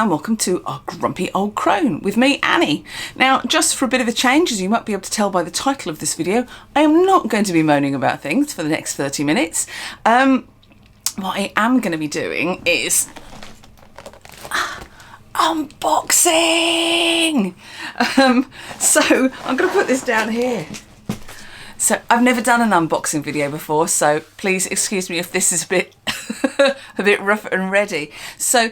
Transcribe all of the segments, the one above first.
and welcome to our Grumpy Old Crone with me, Annie. Now, just for a bit of a change, as you might be able to tell by the title of this video, I am not going to be moaning about things for the next 30 minutes. What I am going to be doing is unboxing. So I'm going to put this down here. So I've never done an unboxing video before, so please excuse me if this is a bit a bit rough and ready. So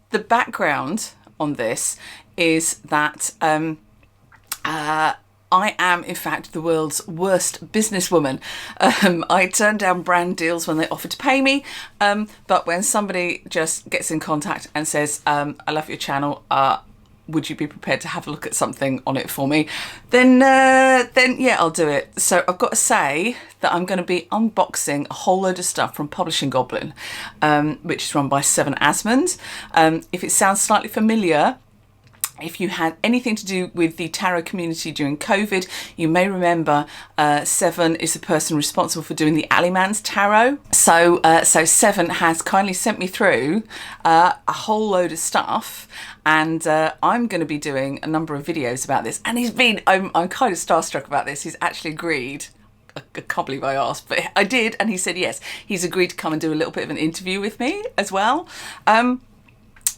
the background on this is that I am in fact the world's worst businesswoman. I turn down brand deals when they offer to pay me, but when somebody just gets in contact and says, I love your channel, would you be prepared to have a look at something on it for me? Then yeah, I'll do it. So I've got to say that I'm going to be unboxing a whole load of stuff from Publishing Goblin, which is run by Seven Asmund. If it sounds slightly familiar, if you had anything to do with the tarot community during COVID, you may remember Seven is the person responsible for doing the Alleyman's tarot. So Seven has kindly sent me through a whole load of stuff, and I'm going to be doing a number of videos about this. And I'm kind of starstruck about this. He's actually agreed. I can't believe I asked, but I did, and he said yes. He's agreed to come and do a little bit of an interview with me as well.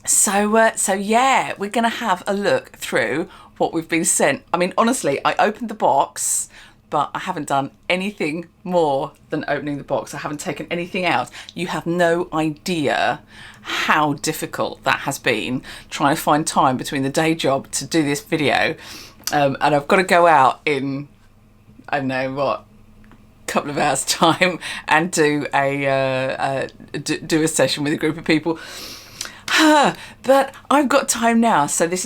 So yeah, we're going to have a look through what we've been sent. I mean, honestly, I opened the box, but I haven't done anything more than opening the box. I haven't taken anything out. You have no idea how difficult that has been, trying to find time between the day job to do this video. And I've got to go out in, I don't know what, couple of hours time and do a session with a group of people. But I've got time now, so this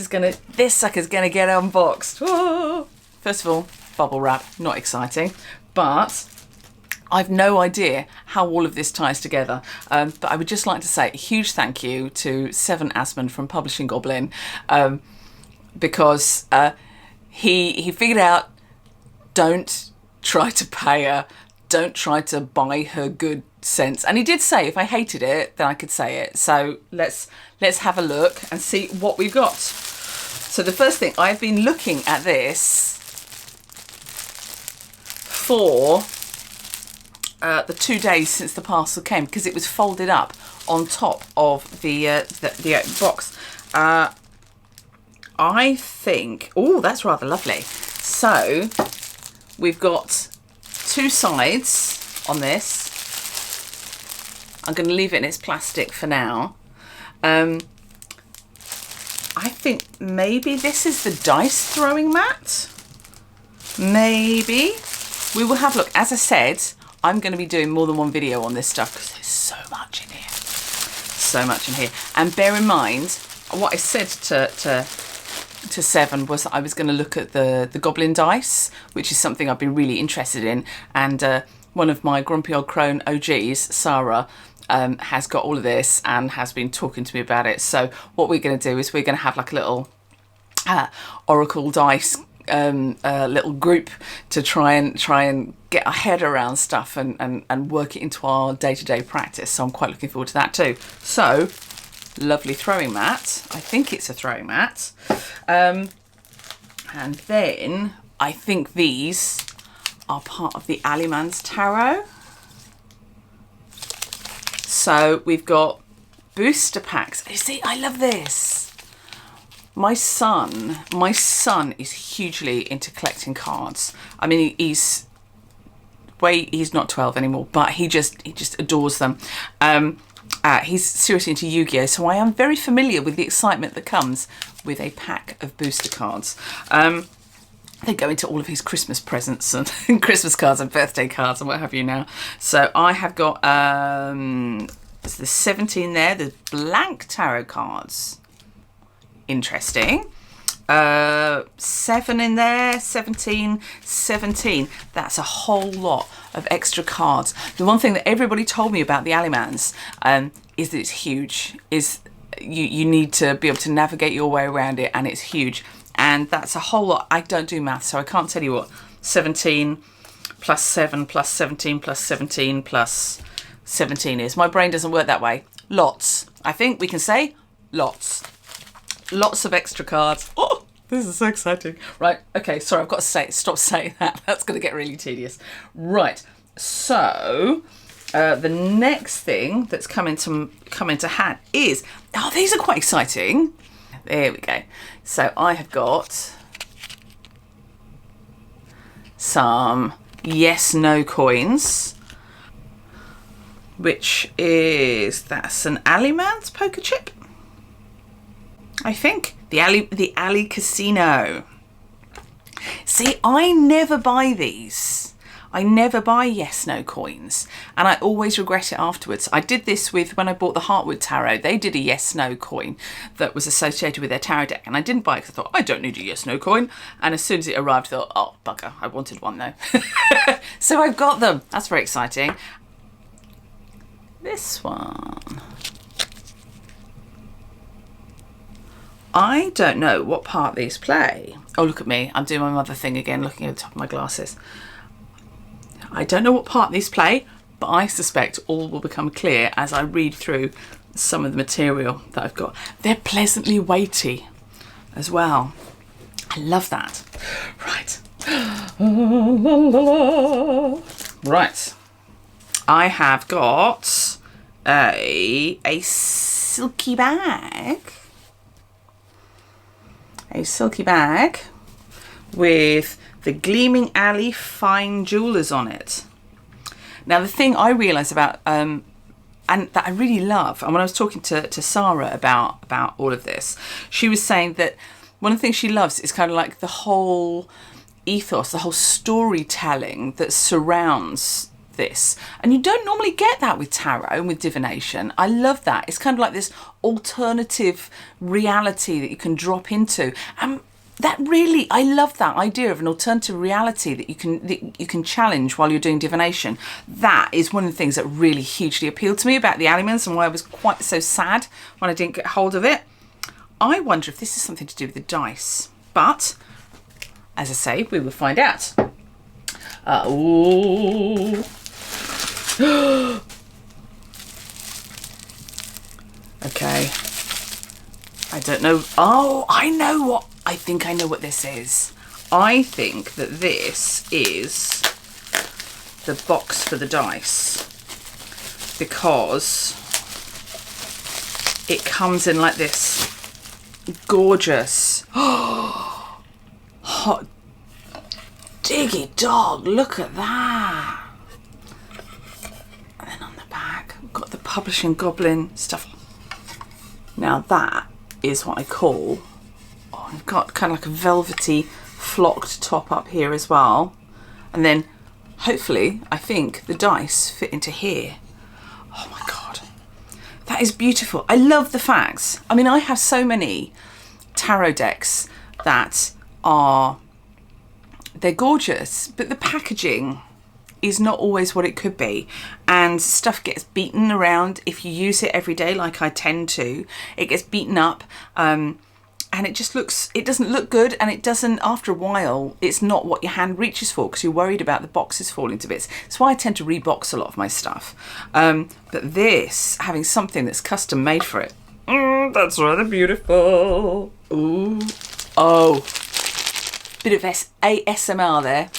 sucker's gonna get unboxed. Whoa. First of all, bubble wrap, not exciting, but I've no idea how all of this ties together. But I would just like to say a huge thank you to Seven Asmund from Publishing Goblin, because he figured out, don't try to pay her, don't try to buy her good sense. And he did say if I hated it, then I could say it. So let's have a look and see what we've got. So the first thing, I've been looking at this for the 2 days since the parcel came, because it was folded up on top of the box. I think, oh, that's rather lovely. So we've got two sides on this. I'm going to leave it in its plastic for now. I think maybe this is the dice throwing mat. Maybe. We will have a look. As I said, I'm going to be doing more than one video on this stuff because there's so much in here. So much in here. And bear in mind, what I said to Seven was that I was going to look at the Goblin dice, which is something I've been really interested in. And one of my Grumpy Old Crone OGs, Sarah, has got all of this and has been talking to me about it. So what we're going to do is we're going to have like a little Oracle dice little group to try and get our head around stuff and work it into our day-to-day practice. So I'm quite looking forward to that too. So lovely throwing mat. I think it's a throwing mat. And then I think these are part of the Alleyman's tarot. So we've got booster packs. You see, I love this. My son is hugely into collecting cards. I mean, he's not 12 anymore, but he just adores them. He's seriously into Yu-Gi-Oh! So I am very familiar with the excitement that comes with a pack of booster cards. They go into all of his Christmas presents and Christmas cards and birthday cards and what have you now. So I have got there's the 17 there, the blank tarot cards. Interesting. 7 in there, 17. That's a whole lot of extra cards. The one thing that everybody told me about the Alleymans is that it's huge. You need to be able to navigate your way around it, and it's huge. And that's a whole lot. I don't do math, so I can't tell you what 17 plus 7 plus 17 plus 17 plus 17 is. My brain doesn't work that way. Lots. I think we can say lots. lots of extra cards. Oh, this is so exciting. Right, okay, sorry, I've got to stop saying that. That's going to get really tedious. Right, so the next thing that's come into hand is, oh, these are quite exciting. There we go. So I have got some yes, no coins, that's an Alleyman's poker chip, I think. The Alley Casino. See, I never buy these. I never buy yes, no coins, and I always regret it afterwards. I did this with when I bought the Heartwood Tarot. They did a yes, no coin that was associated with their tarot deck, and I didn't buy it because I thought, I don't need a yes, no coin. And as soon as it arrived, I thought, oh, bugger, I wanted one though. So I've got them. That's very exciting. This one. I don't know what part these play. Oh, look at me. I'm doing my mother thing again, looking at the top of my glasses. I don't know what part these play, but I suspect all will become clear as I read through some of the material that I've got. They're pleasantly weighty as well. I love that. Right. Right. I have got a silky bag. A silky bag with the Gleaming Alley fine jewellers on it. Now, the thing I realise about, and that I really love, and when I was talking to Sarah about all of this, she was saying that one of the things she loves is kind of like the whole ethos, the whole storytelling that surrounds this. And you don't normally get that with tarot and with divination. I love that. It's kind of like this alternative reality that you can drop into. And that really, I love that idea of an alternative reality that you can challenge while you're doing divination. That is one of the things that really hugely appealed to me about the Alleymans and why I was quite so sad when I didn't get hold of it. I wonder if this is something to do with the dice. But, as I say, we will find out. Okay. I don't know. Oh, I know what. I think I know what this is. I think that this is the box for the dice, because it comes in like this gorgeous hot diggy dog, look at that. And then on the back we've got the publishing Goblin stuff. Now that is what I call, I've got kind of like a velvety flocked top up here as well, and then hopefully I think the dice fit into here. Oh my god, that is beautiful. I love the facts. I mean, I have so many tarot decks that they're gorgeous, but the packaging is not always what it could be, and stuff gets beaten around if you use it every day like I tend to. It gets beaten up, and it doesn't look good, and it doesn't, after a while, it's not what your hand reaches for because you're worried about the boxes falling to bits. That's why I tend to rebox a lot of my stuff. But this, having something that's custom made for it, that's rather beautiful. Ooh. Oh, bit of ASMR there.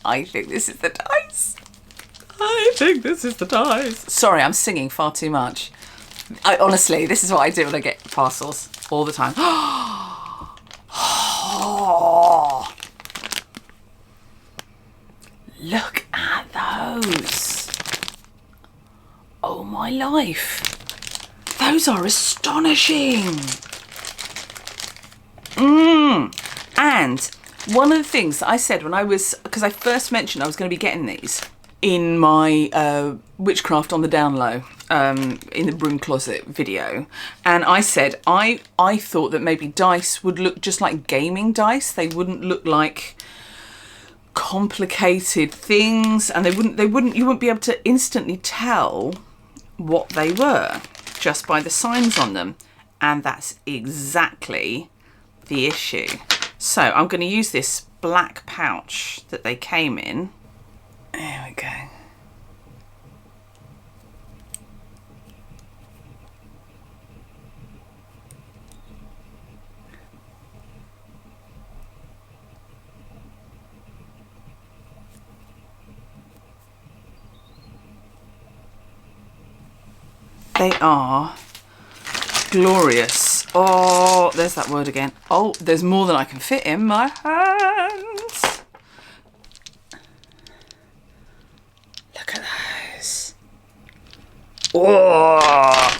I think this is the dice. I think this is the dice. Sorry, I'm singing far too much. Honestly, this is what I do when I get parcels all the time. Oh, look at those. Oh my life. Those are astonishing. And one of the things that I said when because I first mentioned I was going to be getting these in my Witchcraft on the Down Low, in the broom closet video, and I said I thought that maybe dice would look just like gaming dice. They wouldn't look like complicated things, and you wouldn't be able to instantly tell what they were just by the signs on them, and that's exactly the issue. So I'm going to use this black pouch that they came in. There we go. They are glorious. Oh, there's that word again. Oh, there's more than I can fit in my hands. Look at those. Oh.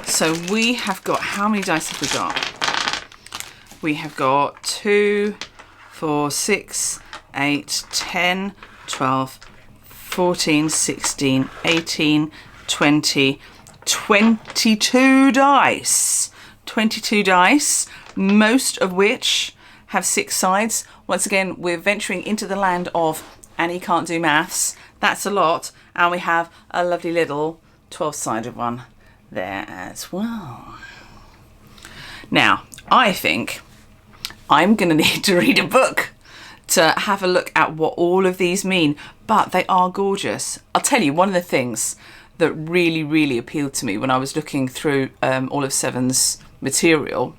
So we have got, how many dice have we got? We have got 2, 4, 6, 8, 10, 12, 14, 16, 18, 20, 22 dice. 22 dice, most of which have 6 sides. Once again, we're venturing into the land of Annie can't do maths. That's a lot. And we have a lovely little 12-sided one there as well. Now, I think I'm going to need to read a book to have a look at what all of these mean, but they are gorgeous. I'll tell you, one of the things that really, really appealed to me when I was looking through all of Seven's material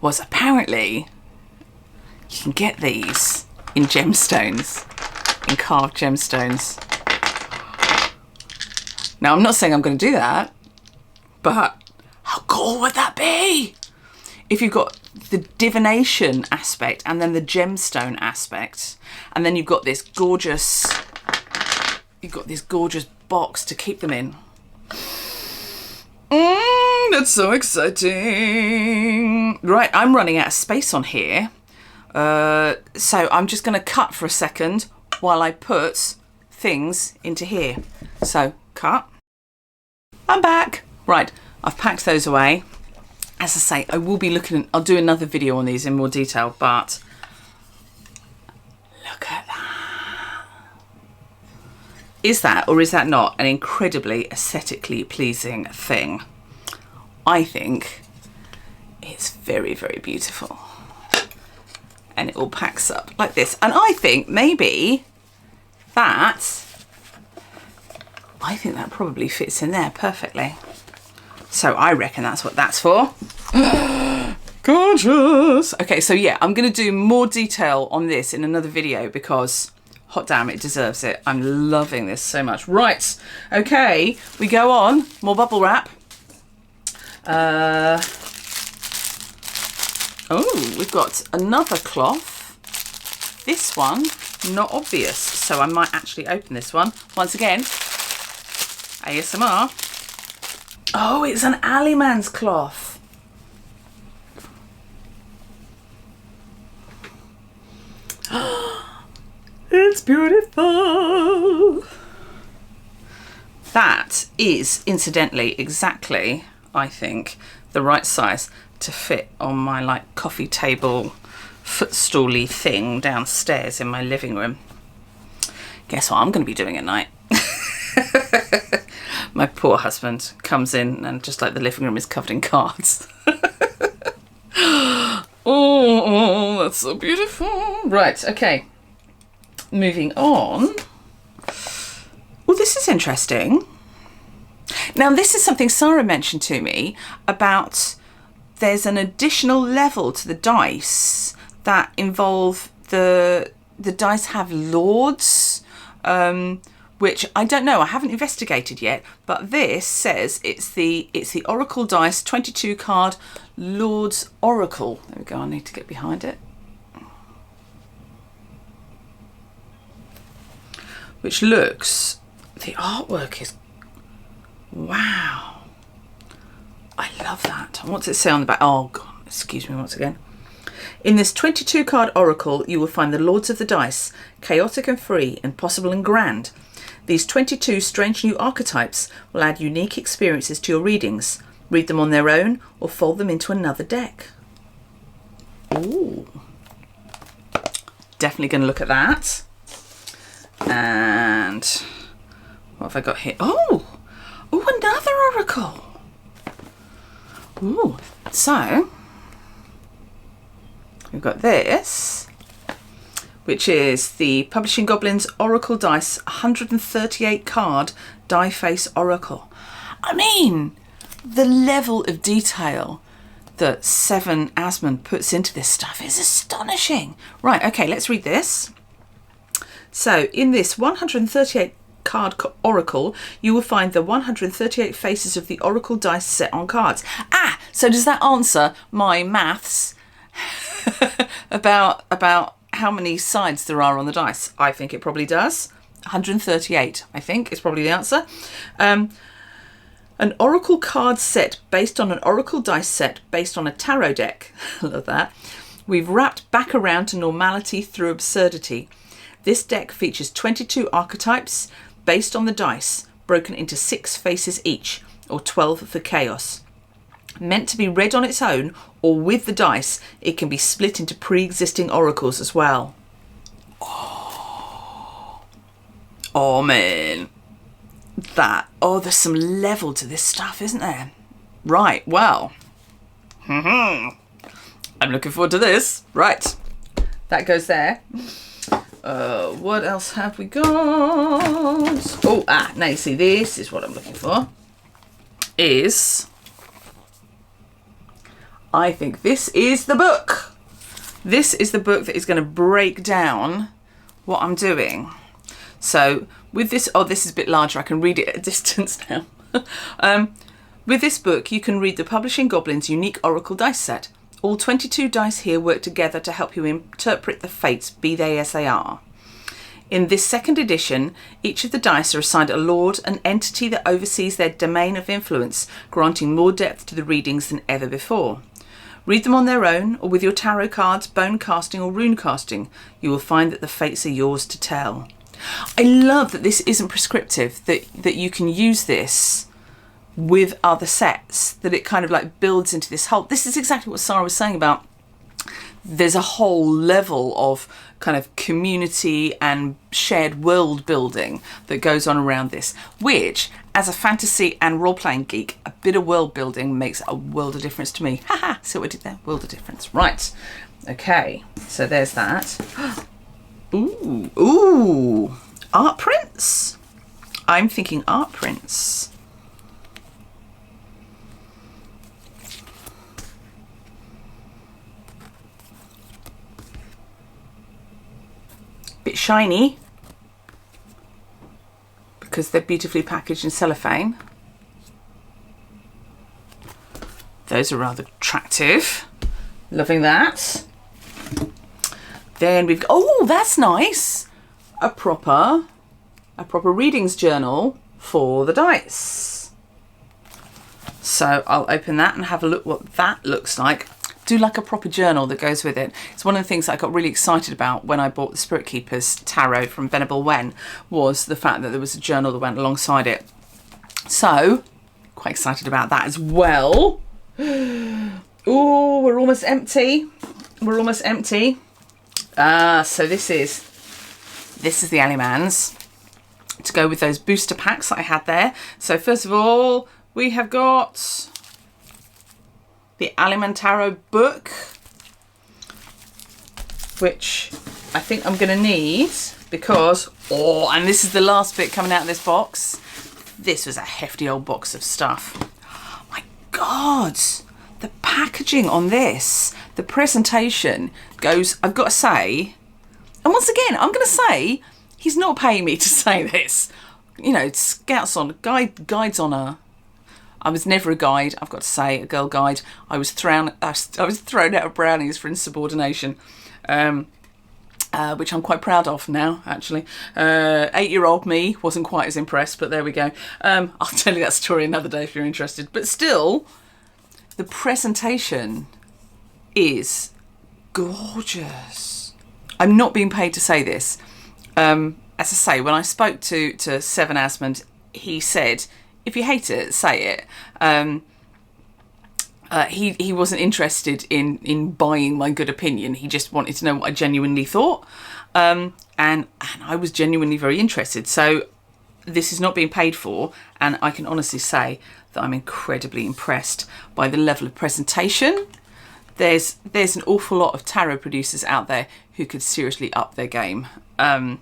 was apparently you can get these in gemstones, in carved gemstones. Now, I'm not saying I'm going to do that, but how cool would that be? If you've got the divination aspect and then the gemstone aspect, and then you've got this gorgeous box to keep them in. That's so exciting. Right, I'm running out of space on here. So I'm just going to cut for a second while I put things into here. So, cut. I'm back. Right, I've packed those away. As I say, I will be looking, I'll do another video on these in more detail, but look at that. Is that, or is that not, an incredibly aesthetically pleasing thing? I think it's very, very beautiful. And it all packs up like this. And I think maybe that probably fits in there perfectly. So I reckon that's what that's for. Gorgeous. Okay, so yeah, I'm going to do more detail on this in another video because, hot damn, it deserves it. I'm loving this so much. Right, okay, we go on. More bubble wrap. Oh, we've got another cloth. This one, not obvious. So I might actually open this one. Once again, ASMR. Oh, it's an Alleyman's cloth. It's beautiful. That is, incidentally, exactly, I think, the right size to fit on my, like, coffee table footstool-y thing downstairs in my living room. Guess what I'm going to be doing at night? My poor husband comes in and just like the living room is covered in cards. Oh, that's so beautiful. Right, okay. Moving on. Well, this is interesting. Now, this is something Sarah mentioned to me about there's an additional level to the dice that involve the dice have lords, which I don't know, I haven't investigated yet, but this says it's the Oracle Dice 22 card Lord's Oracle. There we go, I need to get behind it. Which looks, the artwork is, wow. I love that. And what's it say on the back? Oh God, excuse me once again. In this 22 card oracle, you will find the Lords of the Dice, chaotic and free, impossible and grand. These 22 strange new archetypes will add unique experiences to your readings. Read them on their own or fold them into another deck. Ooh. Definitely going to look at that. And what have I got here? Oh, another oracle. Ooh, so we've got this, which is the Publishing Goblin's Oracle Dice 138 card die face oracle. I mean, the level of detail that Seven Asmund puts into this stuff is astonishing. Right, okay, let's read this. So in this 138 card oracle, you will find the 138 faces of the oracle dice set on cards. Ah, so does that answer my maths about how many sides there are on the dice? I think it probably does. 138, I think, is probably the answer. An oracle card set based on an oracle dice set based on a tarot deck. I love that. We've wrapped back around to normality through absurdity. This deck features 22 archetypes based on the dice, broken into 6 faces each, or 12 for chaos. Meant to be read on its own, or with the dice, it can be split into pre-existing oracles as well. Oh man. There's some level to this stuff, isn't there? Right, well. I'm looking forward to this. Right, that goes there. What else have we got? Now you see, this is what I'm looking for. I think this is the book. This is the book that is going to break down what I'm doing. So with this, this is a bit larger. I can read it at a distance now. With this book, you can read the Publishing Goblin's unique Oracle dice set. All 22 dice here work together to help you interpret the fates, be they as they are. In this second edition, each of the dice are assigned a lord, an entity that oversees their domain of influence, granting more depth to the readings than ever before. Read them on their own, or with your tarot cards, bone casting or rune casting. You will find that the fates are yours to tell. I love that this isn't prescriptive, that you can use this with other sets, that it kind of like builds into this whole... This is exactly what Sarah was saying about there's a whole level of kind of community and shared world building that goes on around this, which, as a fantasy and role-playing geek, a bit of world building makes a world of difference to me. Haha, see what I did there? World of difference. Right. Okay, so there's that. Ooh, art prints. I'm thinking art prints. Bit shiny because they're beautifully packaged in cellophane. Those are rather attractive. Loving that. Then we've got, that's nice. A proper readings journal for the dice. So I'll open that and have a look what that looks like. Do like a proper journal that goes with it. It's one of the things that I got really excited about when I bought the Spirit Keepers Tarot from Venerable Wen, was the fact that there was a journal that went alongside it. So, quite excited about that as well. Oh, we're almost empty. We're almost empty. So this is the Alleymans to go with those booster packs that I had there. So first of all, we have got the Alleyman Tarot book, which I think I'm going to need because, and this is the last bit coming out of this box. This was a hefty old box of stuff. Oh my God, the packaging on this, the presentation goes, I've got to say, and once again, I'm going to say, he's not paying me to say this. You know, Scouts on, guides on a... I was never a guide, I've got to say, a girl guide. I was thrown out of brownies for insubordination, which I'm quite proud of now, actually. 8-year-old me wasn't quite as impressed, but there we go. I'll tell you that story another day if you're interested. But still, the presentation is gorgeous. I'm not being paid to say this. As I say, when I spoke to Seven Asmund, he said, if you hate it, say it. He wasn't interested in buying my good opinion. He just wanted to know what I genuinely thought. And I was genuinely very interested. So this is not being paid for. And I can honestly say that I'm incredibly impressed by the level of presentation. There's an awful lot of tarot producers out there who could seriously up their game. And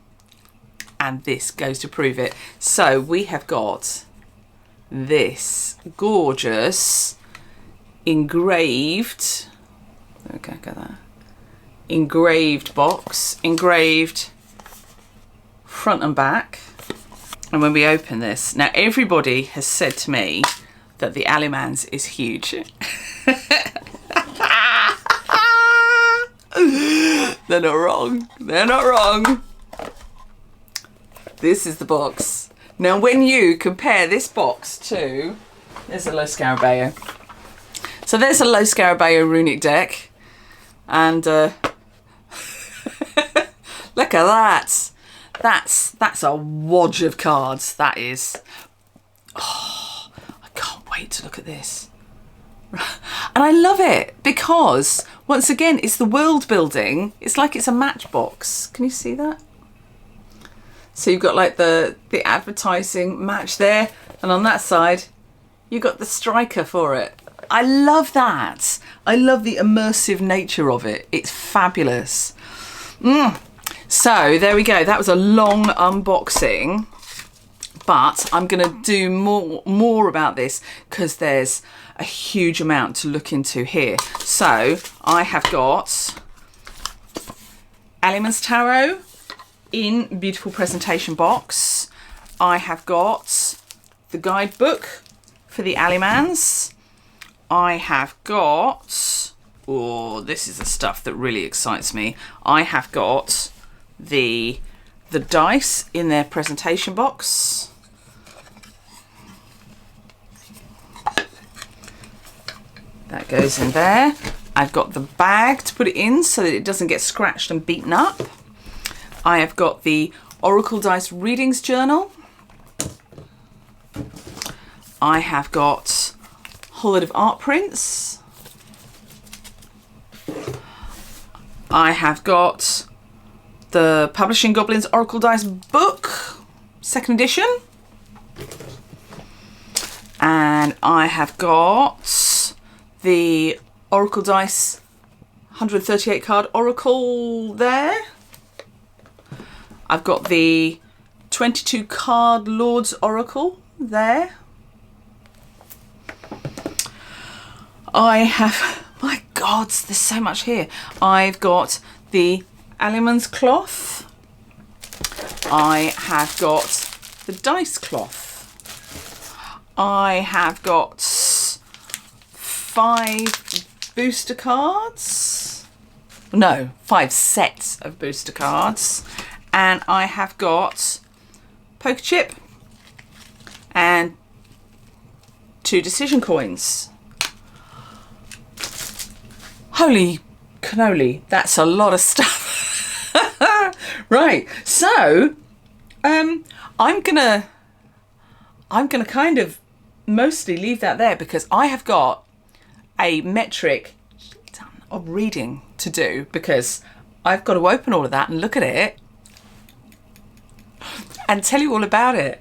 this goes to prove it. So we have got this gorgeous engraved, okay, got that, engraved box, engraved front and back. And when we open this, now everybody has said to me that the Alleyman's is huge. They're not wrong. They're not wrong. This is the box. Now when you compare this box to, there's a low Scarabeo. So there's a low Scarabeo runic deck. And look at that. That's a wodge of cards. That is. Oh, I can't wait to look at this. And I love it because, once again, it's the world building. It's like it's a matchbox. Can you see that? So you've got like the advertising match there. And on that side, you've got the striker for it. I love that. I love the immersive nature of it. It's fabulous. So there we go. That was a long unboxing. But I'm going to do more about this because there's a huge amount to look into here. So I have got Alleyman's Tarot in beautiful presentation box. I have got the guidebook for the Alleymans. I have got, oh, this is the stuff that really excites me. I have got the dice in their presentation box. That goes in there. I've got the bag to put it in so that it doesn't get scratched and beaten up. I have got the Oracle Dice Readings Journal. I have got a whole lot of art prints. I have got the Publishing Goblins Oracle Dice book, 2nd edition. And I have got the Oracle Dice 138 card Oracle there. I've got the 22 card Lord's Oracle there. I have, my God, there's so much here. I've got the Alleyman's cloth. I have got the dice cloth. I have got 5 booster cards. No, 5 sets of booster cards. And I have got poker chip and 2 decision coins. Holy cannoli, that's a lot of stuff. Right, so I'm gonna kind of mostly leave that there because I have got a metric of reading to do because I've got to open all of that and look at it and tell you all about it.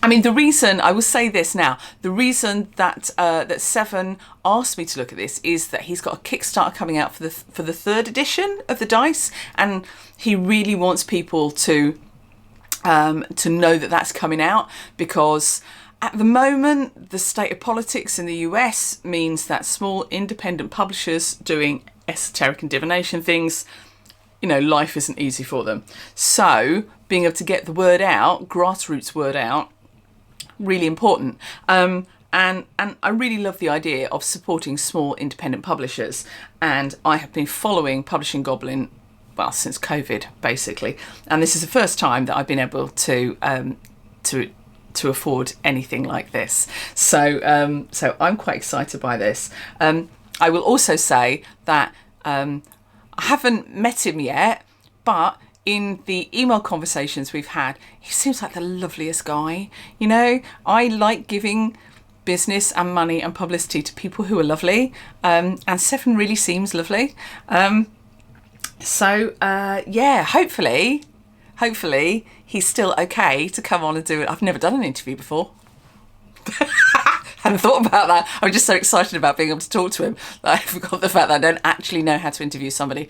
I mean, the reason, I will say this now, the reason that that Seven asked me to look at this is that he's got a Kickstarter coming out for the 3rd edition of the dice, and he really wants people to know that that's coming out because at the moment, the state of politics in the US means that small independent publishers doing esoteric and divination things, you know, life isn't easy for them. So being able to get the word out, grassroots word out, really important. And I really love the idea of supporting small independent publishers. And I have been following Publishing Goblin, well, since COVID, basically. And this is the first time that I've been able to afford anything like this. So so I'm quite excited by this. I will also say that I haven't met him yet, but in the email conversations we've had, he seems like the loveliest guy. You know, I like giving business and money and publicity to people who are lovely, and Seven really seems lovely. So yeah, hopefully he's still okay to come on and do it. I've never done an interview before. Hadn't thought about that. I'm just so excited about being able to talk to him that I forgot the fact that I don't actually know how to interview somebody.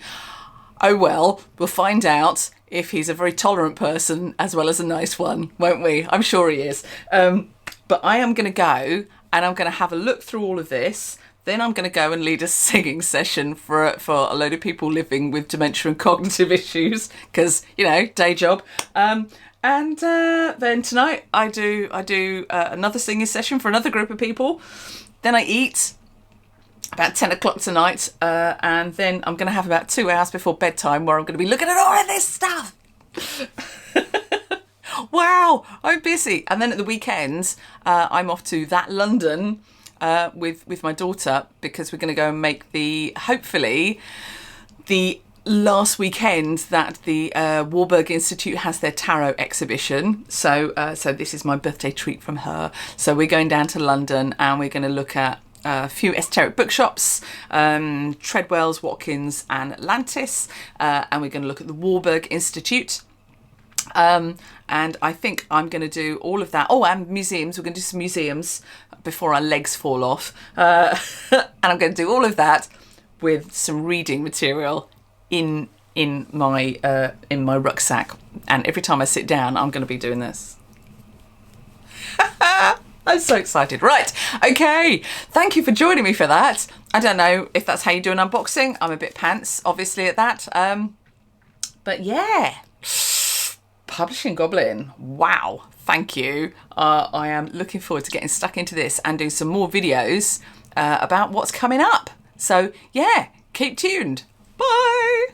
Oh well, we'll find out if he's a very tolerant person as well as a nice one, won't we? I'm sure he is. But I am going to go and I'm going to have a look through all of this, Then I'm going to go and lead a singing session for a load of people living with dementia and cognitive issues, because, you know, day job. And then tonight I do another singing session for another group of people. Then I eat about 10 o'clock tonight, and then I'm going to have about 2 hours before bedtime where I'm going to be looking at all of this stuff. Wow, I'm busy. And then at the weekends, I'm off to that London with my daughter, because we're going to go and make hopefully the last weekend that the Warburg Institute has their tarot exhibition. So this is my birthday treat from her. So we're going down to London and we're going to look at a few esoteric bookshops, Treadwell's, Watkins and Atlantis, and we're going to look at the Warburg Institute. And I think I'm going to do all of that. Oh, and museums. We're going to do some museums before our legs fall off. And I'm going to do all of that with some reading material in my rucksack. And every time I sit down, I'm going to be doing this. I'm so excited. Right. Okay. Thank you for joining me for that. I don't know if that's how you do an unboxing. I'm a bit pants, obviously, at that. But yeah. Publishing Goblin. Wow. Thank you. I am looking forward to getting stuck into this and doing some more videos about what's coming up. So yeah, keep tuned. Bye.